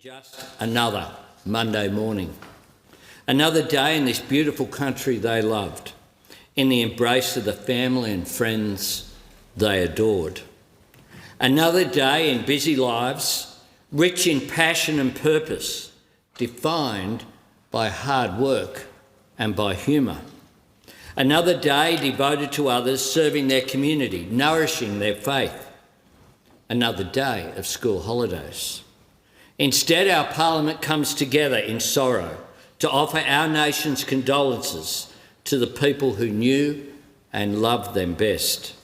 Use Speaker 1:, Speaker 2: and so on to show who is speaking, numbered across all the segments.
Speaker 1: just another Monday morning. Another day in this beautiful country they loved, in the embrace of the family and friends they adored. Another day in busy lives, rich in passion and purpose, defined by hard work and by humour. Another day devoted to others, serving their community, nourishing their faith. Another day of school holidays. Instead, our Parliament comes together in sorrow to offer our nation's condolences to the people who knew and loved them best.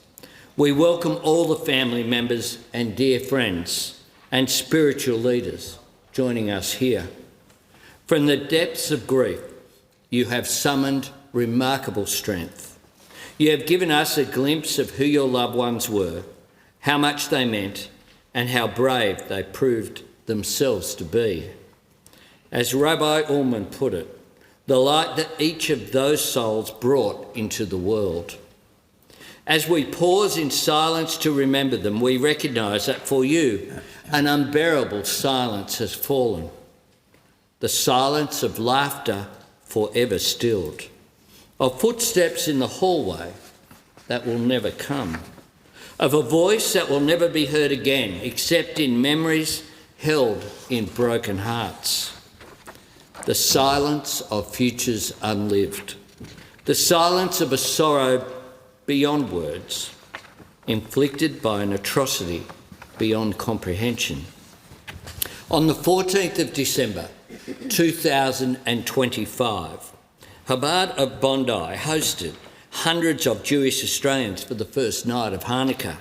Speaker 1: We welcome all the family members and dear friends and spiritual leaders joining us here. From the depths of grief, you have summoned remarkable strength. You have given us a glimpse of who your loved ones were, how much they meant, and how brave they proved themselves to be. As Rabbi Ullman put it, the light that each of those souls brought into the world. As we pause in silence to remember them, we recognise that for you, an unbearable silence has fallen. The silence of laughter forever stilled, of footsteps in the hallway that will never come, of a voice that will never be heard again except in memories held in broken hearts. The silence of futures unlived, the silence of a sorrow beyond words, inflicted by an atrocity beyond comprehension. On the 14th of December 2025, Chabad of Bondi hosted hundreds of Jewish Australians for the first night of Hanukkah.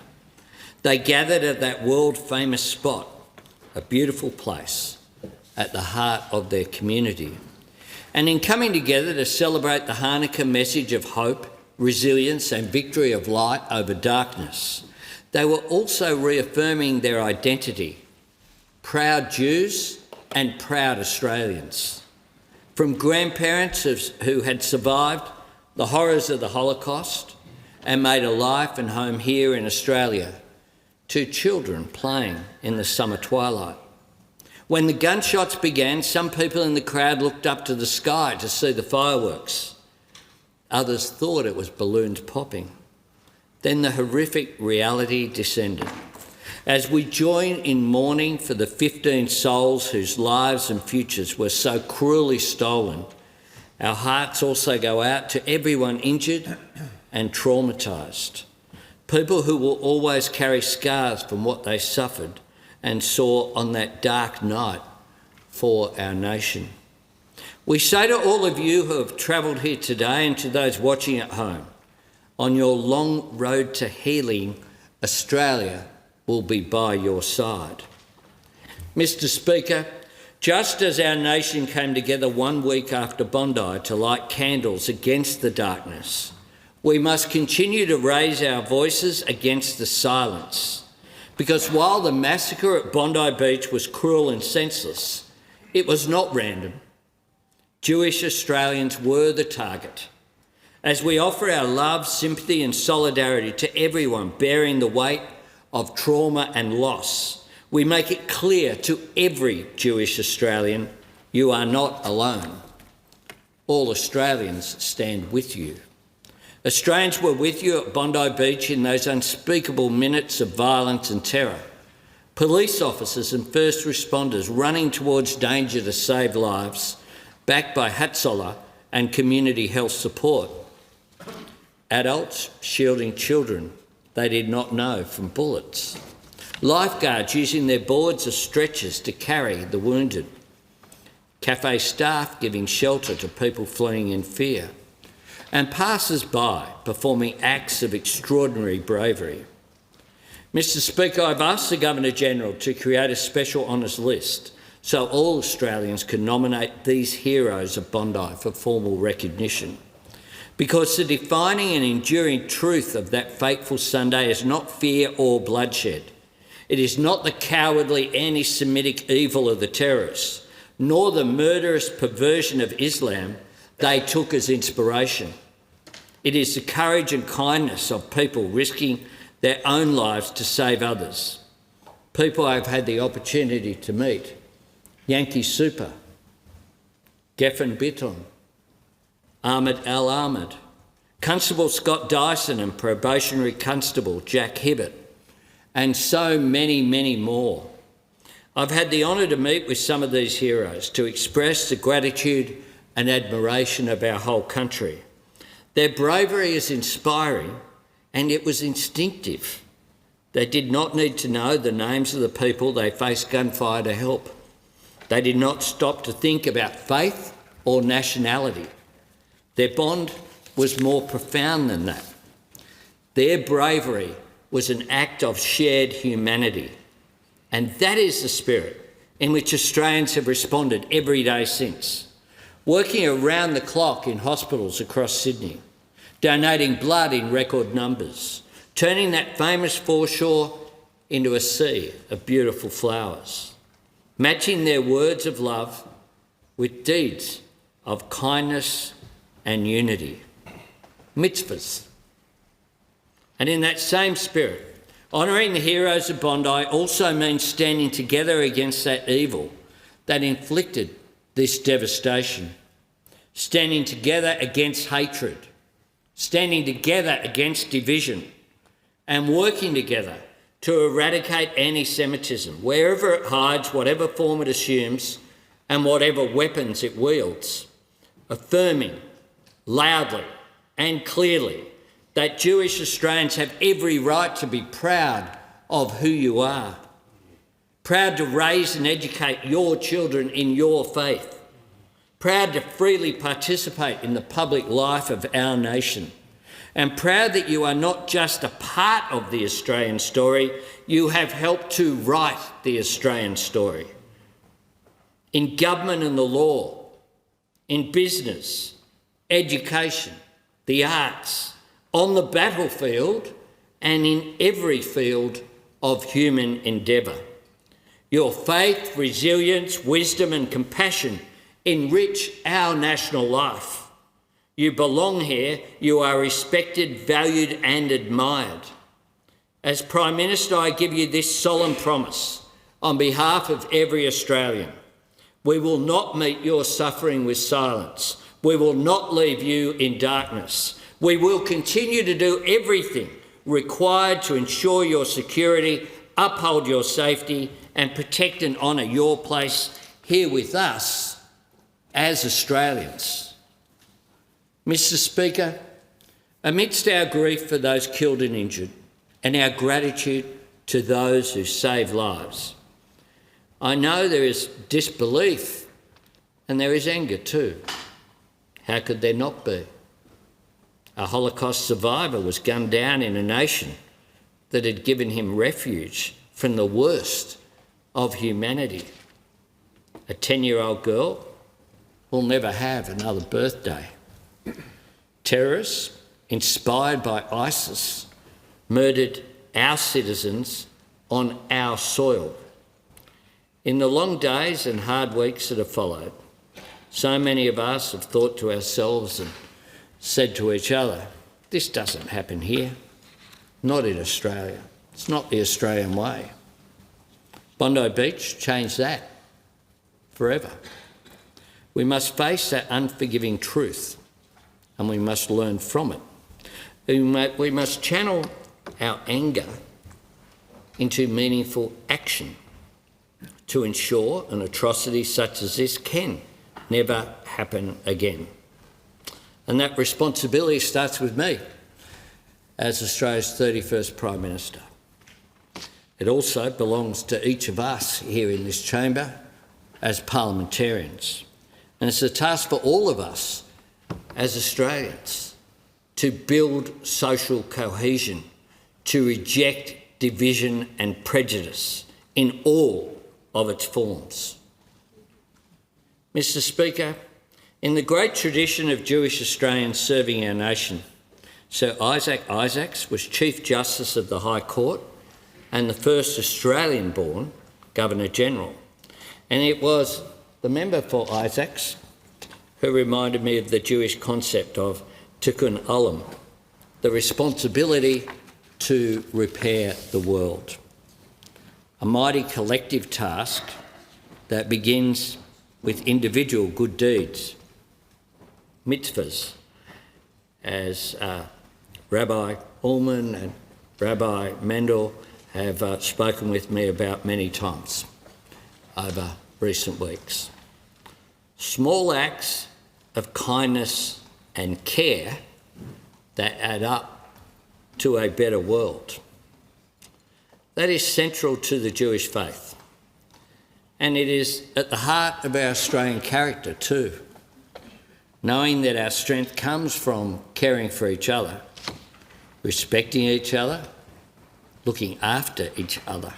Speaker 1: They gathered at that world-famous spot, a beautiful place at the heart of their community. And in coming together to celebrate the Hanukkah message of hope, resilience and victory of light over darkness, they were also reaffirming their identity, proud Jews and proud Australians. From grandparents who had survived the horrors of the Holocaust and made a life and home here in Australia, to children playing in the summer twilight. When the gunshots began, some people in the crowd looked up to the sky to see the fireworks. Others thought it was balloons popping. Then the horrific reality descended. As we join in mourning for the 15 souls whose lives and futures were so cruelly stolen, our hearts also go out to everyone injured and traumatised. People who will always carry scars from what they suffered and saw on that dark night for our nation. We say to all of you who have travelled here today and to those watching at home, on your long road to healing, Australia will be by your side. Mr. Speaker, just as our nation came together 1 week after Bondi to light candles against the darkness, we must continue to raise our voices against the silence, because while the massacre at Bondi Beach was cruel and senseless, it was not random. Jewish Australians were the target. As we offer our love, sympathy and solidarity to everyone bearing the weight of trauma and loss, we make it clear to every Jewish Australian, you are not alone. All Australians stand with you. Australians were with you at Bondi Beach in those unspeakable minutes of violence and terror. Police officers and first responders running towards danger to save lives, backed by Hatzalah and community health support. Adults shielding children they did not know from bullets. Lifeguards using their boards as stretchers to carry the wounded. Cafe staff giving shelter to people fleeing in fear. And passers-by performing acts of extraordinary bravery. Mr. Speaker, I've asked the Governor-General to create a special honours list so all Australians can nominate these heroes of Bondi for formal recognition. Because the defining and enduring truth of that fateful Sunday is not fear or bloodshed. It is not the cowardly anti-Semitic evil of the terrorists, nor the murderous perversion of Islam they took as inspiration. It is the courage and kindness of people risking their own lives to save others. People I've had the opportunity to meet Yankee Super, Geffen Bitton, Ahmed Al-Ahmed, Constable Scott Dyson and probationary constable Jack Hibbett, and so many, many more. I've had the honour to meet with some of these heroes to express the gratitude and admiration of our whole country. Their bravery is inspiring, and it was instinctive. They did not need to know the names of the people they faced gunfire to help. They did not stop to think about faith or nationality. Their bond was more profound than that. Their bravery was an act of shared humanity. And that is the spirit in which Australians have responded every day since. Working around the clock in hospitals across Sydney, donating blood in record numbers, turning that famous foreshore into a sea of beautiful flowers, matching their words of love with deeds of kindness and unity. Mitzvahs. And in that same spirit, honouring the heroes of Bondi also means standing together against that evil that inflicted this devastation, standing together against hatred, standing together against division, and working together to eradicate antisemitism wherever it hides, whatever form it assumes, and whatever weapons it wields, affirming loudly and clearly that Jewish Australians have every right to be proud of who you are, proud to raise and educate your children in your faith, proud to freely participate in the public life of our nation, and proud that you are not just a part of the Australian story, you have helped to write the Australian story. In government and the law, in business, education, the arts, on the battlefield, and in every field of human endeavour. Your faith, resilience, wisdom and compassion enrich our national life. You belong here, you are respected, valued and admired. As Prime Minister, I give you this solemn promise on behalf of every Australian. We will not meet your suffering with silence. We will not leave you in darkness. We will continue to do everything required to ensure your security, uphold your safety and protect and honour your place here with us as Australians. Mr Speaker, amidst our grief for those killed and injured and our gratitude to those who saved lives, I know there is disbelief and there is anger too. How could there not be? A Holocaust survivor was gunned down in a nation that had given him refuge from the worst of humanity. A 10-year-old girl will never have another birthday. Terrorists, inspired by ISIS, murdered our citizens on our soil. In the long days and hard weeks that have followed, so many of us have thought to ourselves and said to each other, this doesn't happen here, not in Australia. It's not the Australian way. Bondi Beach changed that forever. We must face that unforgiving truth and we must learn from it. We must channel our anger into meaningful action to ensure an atrocity such as this can never happen again. And that responsibility starts with me as Australia's 31st Prime Minister. It also belongs to each of us here in this chamber as parliamentarians. And it's a task for all of us as Australians to build social cohesion, to reject division and prejudice in all of its forms. Mr Speaker, in the great tradition of Jewish Australians serving our nation, Sir Isaac Isaacs was Chief Justice of the High Court and the first Australian-born Governor-General. And it was the member for Isaacs who reminded me of the Jewish concept of tikkun olam, the responsibility to repair the world. A mighty collective task that begins with individual good deeds, mitzvahs, as Rabbi Ullman and Rabbi Mendel have spoken with me about many times over recent weeks. Small acts of kindness and care that add up to a better world. That is central to the Jewish faith, and it is at the heart of our Australian character too, knowing that our strength comes from caring for each other, respecting each other, looking after each other,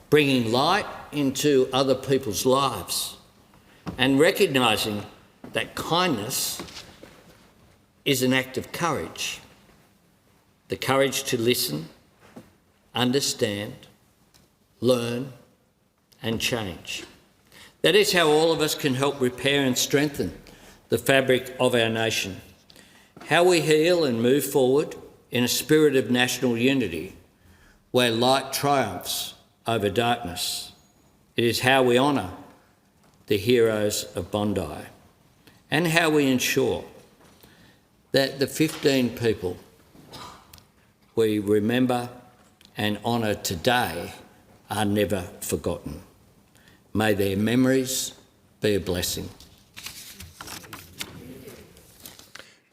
Speaker 1: bringing light into other people's lives, and recognising that kindness is an act of courage. The courage to listen, understand, learn and change. That is how all of us can help repair and strengthen the fabric of our nation. How we heal and move forward in a spirit of national unity where light triumphs over darkness. It is how we honour the heroes of Bondi, and how we ensure that the 15 people we remember and honour today are never forgotten. May their memories be a blessing.